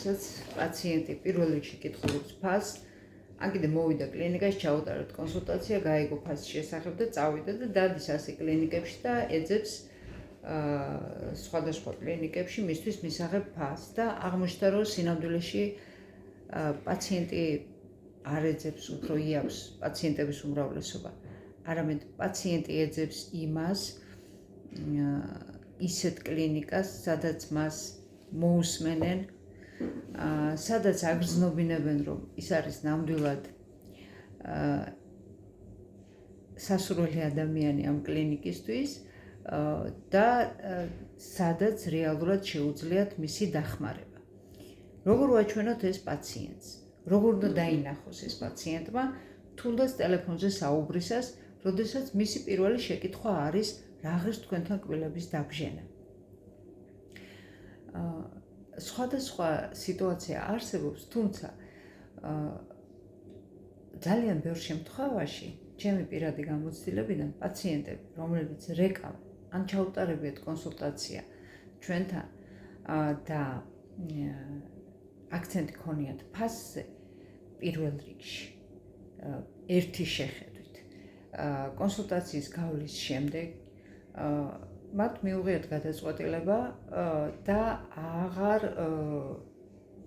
როდესაც პაციენტი პირველ რიგში კითხულობს ფასს, ან კიდე მოვიდა კლინიკაში, ჩაუტარეთ კონსულტაცია, გაიგო ფასის შესახებ და წავიდა და დადის ასე კლინიკებში და ეძებს სხვადასხვა კლინიკებში მისთვის მისაღებ ფასს და აღმოჩნდა, რომ სინამდვილეში პაციენტი არ ეძებს, უფრო იავს პაციენტების უმრავლესობა. არამედ პაციენტი ეძებს იმას, ისეთ კლინიკას, სადაც მას მოусმენენ, სადაც აგრძნობინებენ, რომ ის არის ნამდვილად სასურველი ადამიანი ამ კლინიკისთვის და სადაც რეალურად შეუძლიათ მისი დახმარება. როგორ ვაჩვენოთ ეს პაციენტს? როგორ უნდა დაინახოს ეს პაციენტმა, თუნდაც ტელეფონზე საუბრისას, როდესაც მისი პირველი შეკითხვა არის, რა ღირს თქვენთან კბილების დაბჟენა. სხვადასხვა სიტუაცია არსებობს, თუმცა ძალიან ბევრ შემთხვევაში, ჩემი პირადი გამოცდილებიდან პაციენტები, რომლებიც რეკავენ, ან ჩაუტარებიათ კონსულტაცია ჩვენთან და აქცენტი ქონიათ ფასზე პირველ რიგში, ერთი შეხედვით. კონსულტაციის გავლის შემდეგ მათ მიუღიათ გადაწყვეტილება და აღარ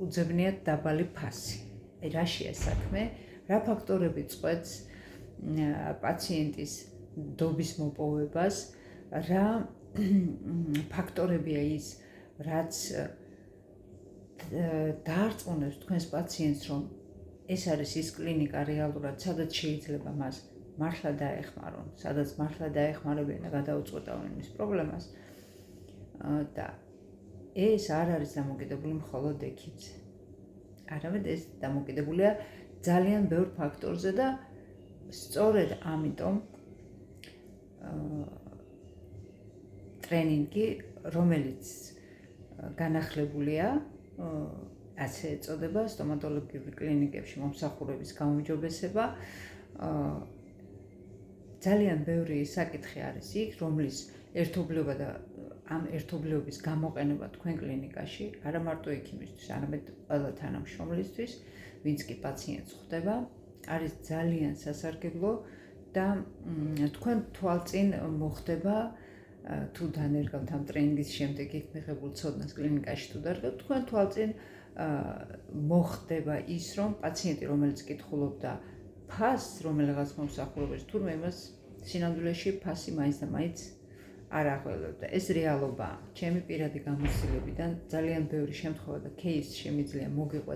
უძებნიათ დაბალი ფასი. რაშია საქმე, რა ფაქტორები წყვეტს პაციენტის დობის მოპოვებას, რა ფაქტორებია ის, რაც დაარწმუნებს თქვენს პაციენტს, რომ ეს არის ის კლინიკა რეალურად, სადაც შეიძლება მას მართლა დაეხმარონ, სადაც მართლა დაეხმარებიან და გადაუწყვეტავენ მის პრობლემას და ეს არ არის დამოკიდებული მხოლოდ ექიმზე. არამედ ეს დამოკიდებულია ძალიან ბევრ ფაქტორზე და სწორედ ამიტომ ტრენინგი, რომელიც განახლებულია, ასე ეწოდება, სტომატოლოგიური კლინიკებში მომსახურების გაუმჯობესება, ძალიან ბევრი საკითხი არის იქ, რომლის ერთობლიობა და ამ ერთობლიობის გამოყენება თქვენ კლინიკაში, არა მარტო ექიმისთვის, არამედ ყველა თანამშრომლისთვის, ვინც კი პაციენტს ხვდება, არის ძალიან სასარგებლო და თქვენ თვალწინ მოხდება თუ დანერგავთ ამ ტრენინგის შემდეგ იქ მიღებულ ცოდნას კლინიკაში თუ დარგავთ, თქვენ თვალწინ მოხდება ის, რომ პაციენტი, რომელიც კითხულობდა ფასს, რომელიღაც მომსახურებაში, თურმე იმას სინამდვილეში ფასი მაინც და მაინც არ აღველებდა. ეს რეალობაა. ჩემი პირადი გამოცდილებიდან ძალიან ბევრი შემთხვევა და кейსი შემიძლია მოგიყვეთ